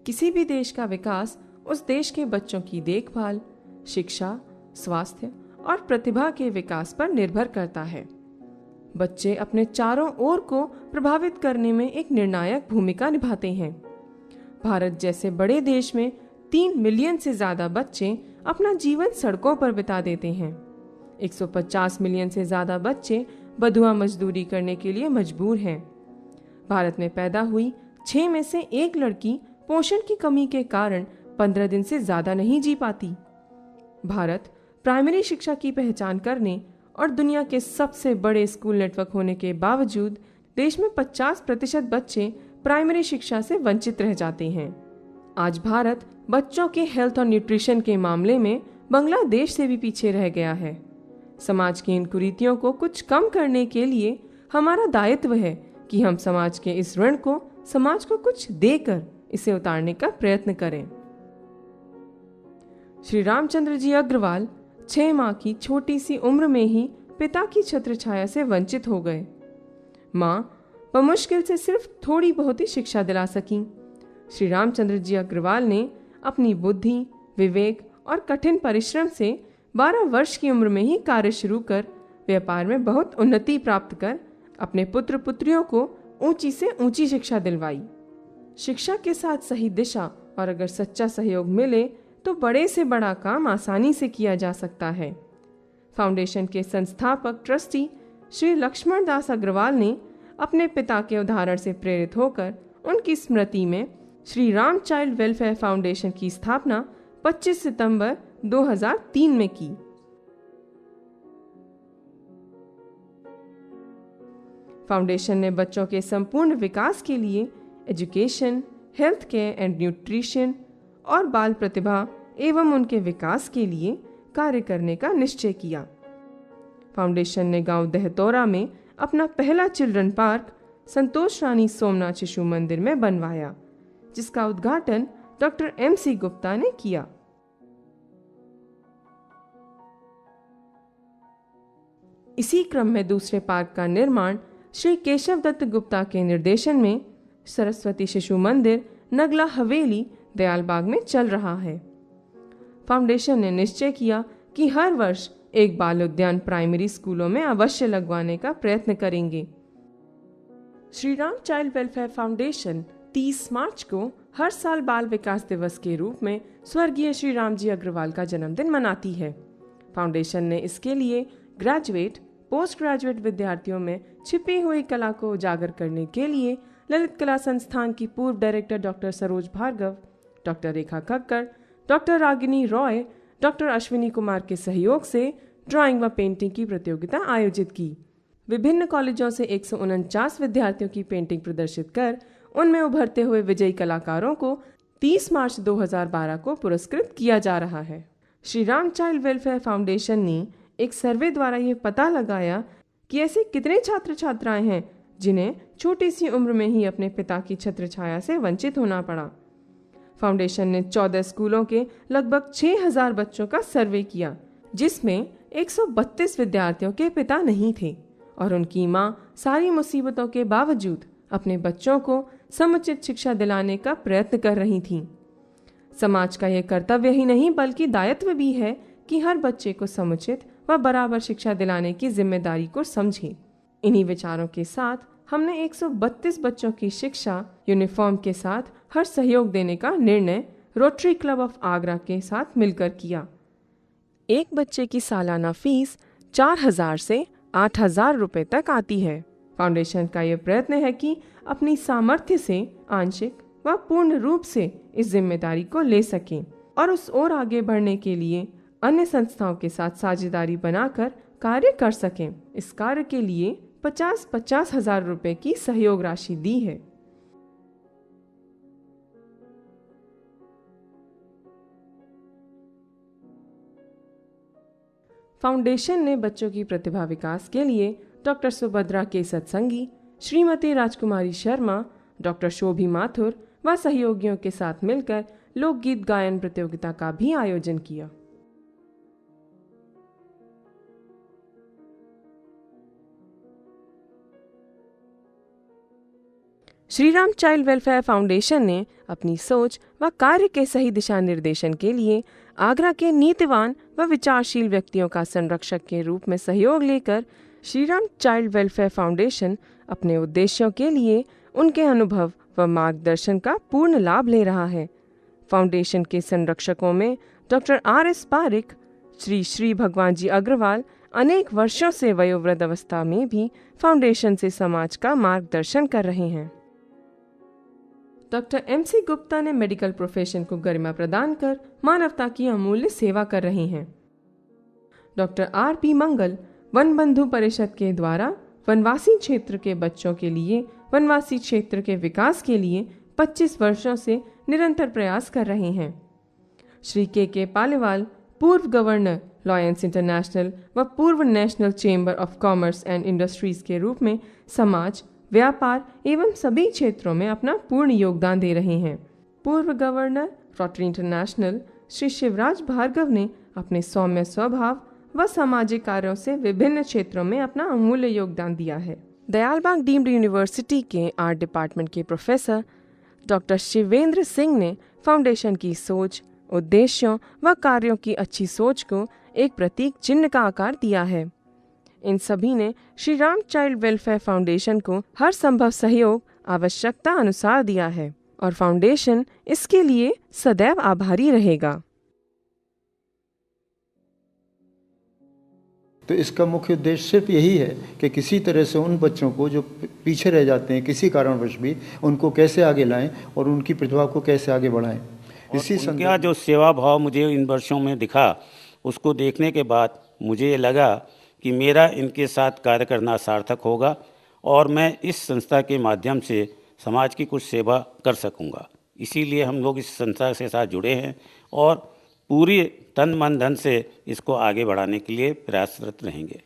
किसी भी देश का विकास उस देश के बच्चों की देखभाल, शिक्षा, स्वास्थ्य और प्रतिभा के विकास पर निर्भर करता है। बच्चे अपने चारों ओर को प्रभावित करने में एक निर्णायक भूमिका निभाते हैं। भारत जैसे बड़े देश में 3 मिलियन से ज्यादा बच्चे अपना जीवन सड़कों पर बिता देते हैं। 150 मिलियन से ज्यादा बच्चे बधुआ मजदूरी करने के लिए मजबूर हैं। भारत में पैदा हुई 6 में से 1 लड़की पोषण की कमी के कारण 15 दिन से ज्यादा नहीं जी पाती। भारत प्राइमरी शिक्षा की पहचान करने और दुनिया के सबसे बड़े स्कूल नेटवर्क होने के बावजूद देश में 50% बच्चे प्राइमरी शिक्षा से वंचित रह जाते हैं। आज भारत बच्चों के हेल्थ और न्यूट्रिशन के मामले में बांग्लादेश से भी पीछे रह गया है। समाज की इन कुरीतियों को कुछ कम करने के लिए हमारा दायित्व है कि हम समाज के इस ऋण को समाज को कुछ देकर इसे उतारने का प्रयत्न करें। श्री रामचंद्र जी अग्रवाल 6 माह की छोटी सी उम्र में ही पिता की छत्र छाया से वंचित हो गए। माँ बमुश्किल से सिर्फ थोड़ी बहुत ही शिक्षा दिला सकी। श्री रामचंद्र जी अग्रवाल ने अपनी बुद्धि, विवेक और कठिन परिश्रम से 12 वर्ष की उम्र में ही कार्य शुरू कर व्यापार में बहुत उन्नति प्राप्त कर अपने पुत्र पुत्रियों को ऊंची से ऊंची शिक्षा दिलवाई। शिक्षा के साथ सही दिशा और अगर सच्चा सहयोग मिले तो बड़े से बड़ा काम आसानी से किया जा सकता है। फाउंडेशन के संस्थापक ट्रस्टी श्री लक्ष्मण दास अग्रवाल ने अपने पिता के उदाहरण से प्रेरित होकर उनकी स्मृति में Shri Ram child welfare foundation की स्थापना 25 सितंबर 2003 में की। फाउंडेशन ने बच्चों के संपूर्ण विकास के लिए education, health care and nutrition और बाल प्रतिभा एवं उनके विकास के लिए कार्य करने का निश्चय किया। फाउंडेशन ने गांव दहतौरा में अपना पहला चिल्ड्रन पार्क संतोष रानी सोमनाथ शिशु मंदिर में बनवाया, जिसका उद्घाटन डॉक्टर MC गुप्ता ने किया। इसी क्रम में दूसरे पार्क का निर्माण श्री केशव दत्त गुप्ता के निर्देशन में सरस्वती शिशु मंदिर नगला हवेली दयालबाग में चल रहा है। फाउंडेशन ने निश्चय किया कि हर वर्ष एक बाल उद्यान प्राइमरी स्कूलों में अवश्य लगवाने का प्रयत्न करेंगे। Shri Ram child welfare foundation 30 मार्च को हर साल बाल विकास दिवस के रूप में स्वर्गीय श्री रामजी अग्रवाल का जन्मदिन मनाती है। फाउंडेशन ने इसके लिए ग्रेजुएट, पोस्ट ग्रेजुएट विद्यार्थियों में छिपी हुई कला को उजागर करने के लिए ललित कला संस्थान की पूर्व director doctor Saroj Bhargav, doctor Rekha Khakkar, doctor Ragini Roy, doctor Ashwini Kumar के सहयोग से ड्राइंग व पेंटिंग की प्रतियोगिता आयोजित की। विभिन्न कॉलेजों से 149 विद्यार्थियों की पेंटिंग प्रदर्शित कर उनमें उभरते हुए विजयी कलाकारों को 30 मार्च 2012 को पुरस्कृत किया जा रहा है। Shri Ram child welfare foundation ने एक सर्वे द्वारा ये पता लगाया कि ऐसे कितने छात्र छात्राएं हैं जिन्हें छोटी सी उम्र में ही अपने पिता की छत्र छाया से वंचित होना पड़ा। फाउंडेशन ने 14 स्कूलों के लगभग 6000 बच्चों का सर्वे किया, जिसमें 132 विद्यार्थियों के पिता नहीं थे और उनकी मां सारी मुसीबतों के बावजूद अपने बच्चों को समुचित शिक्षा दिलाने का प्रयत्न कर रही थीं। समाज का यह कर्तव्य ही नहीं बल्कि दायित्व भी है कि हर बच्चे को समुचित व बराबर शिक्षा दिलाने की जिम्मेदारी को समझे। इन्हीं विचारों के साथ हमने 132 बच्चों की शिक्षा यूनिफॉर्म के साथ हर सहयोग देने का निर्णय रोटरी क्लब ऑफ आगरा के साथ मिलकर किया। एक बच्चे की सालाना फीस 4000 से 8000 रुपए तक आती है। फाउंडेशन का यह प्रयत्न है कि अपनी सामर्थ्य से आंशिक व पूर्ण रूप से इस जिम्मेदारी को ले सकें और उस ओर आगे बढ़ने के लिए अन्य संस्थाओं के साथ साझेदारी बनाकर कार्य कर सकें। इस कार्य के लिए 50-50 हजार रुपए की सहयोग राशि दी है। फाउंडेशन ने बच्चों की प्रतिभा विकास के लिए डॉक्टर सुभद्रा के सत्संगी, श्रीमती राजकुमारी शर्मा, डॉक्टर शोभी माथुर व सहयोगियों के साथ मिलकर लोकगीत गायन प्रतियोगिता का भी आयोजन किया। Shri Ram child welfare foundation ने अपनी सोच व कार्य के सही दिशा निर्देशन के लिए आगरा के नीतिवान व विचारशील व्यक्तियों का संरक्षक के रूप में सहयोग लेकर Shri Ram child welfare foundation अपने उद्देश्यों के लिए उनके अनुभव व मार्गदर्शन का पूर्ण लाभ ले रहा है। फाउंडेशन के संरक्षकों में डॉक्टर R.S. पारिक, श्री भगवान जी अग्रवाल अनेक वर्षों से वयोवृद्ध अवस्था में भी फाउंडेशन से समाज का मार्गदर्शन कर रहे हैं। Doctor M.C. गुप्ता ने मेडिकल प्रोफेशन को गरिमा प्रदान कर मानवता की अमूल्य सेवा कर रहे हैं। Doctor R.P. मंगल वन बंधु परिषद के द्वारा वनवासी क्षेत्र के बच्चों के लिए वनवासी क्षेत्र के विकास के लिए 25 वर्षों से निरंतर प्रयास कर रहे हैं। श्री के पालीवाल पूर्व गवर्नर लॉयंस इंटरनेशनल व पूर्व national chamber of commerce and industries के रूप में समाज, व्यापार एवं सभी क्षेत्रों में अपना पूर्ण योगदान दे रहे हैं। पूर्व governor rotary international Shri Shivraj Bhargav ने अपने सौम्य स्वभाव व सामाजिक कार्यों से विभिन्न क्षेत्रों में अपना अमूल्य योगदान दिया है। दयालबाग डीम्ड यूनिवर्सिटी के आर्ट डिपार्टमेंट के प्रोफेसर डॉक्टर शिवेंद्र सिंह ने फाउंडेशन की सोच, उद्देश्यों व कार्यों की अच्छी सोच को एक प्रतीक चिन्ह का आकार दिया है। इन सभी ने Shri Ram child welfare foundation को हर संभव सहयोग आवश्यकता अनुसार दिया है और फाउंडेशन इसके लिए सदैव आभारी रहेगा। तो इसका मुख्य उद्देश्य सिर्फ यही है कि किसी तरह से उन बच्चों को जो पीछे रह जाते हैं किसी कारणवश भी, उनको कैसे आगे लाएं और उनकी प्रतिभा को कैसे आगे बढ़ाएं। इसी उनका जो सेवा भाव मुझे इन वर्षों में दिखा, उसको देखने के बाद मुझे ये लगा कि मेरा इनके साथ कार्य करना सार्थक होगा और मैं इस संस्था के माध्यम से समाज की कुछ सेवा कर सकूंगा। इसीलिए हम लोग इस संस्था के साथ जुड़े हैं और पूरी तन मन धन से इसको आगे बढ़ाने के लिए प्रयासरत रहेंगे।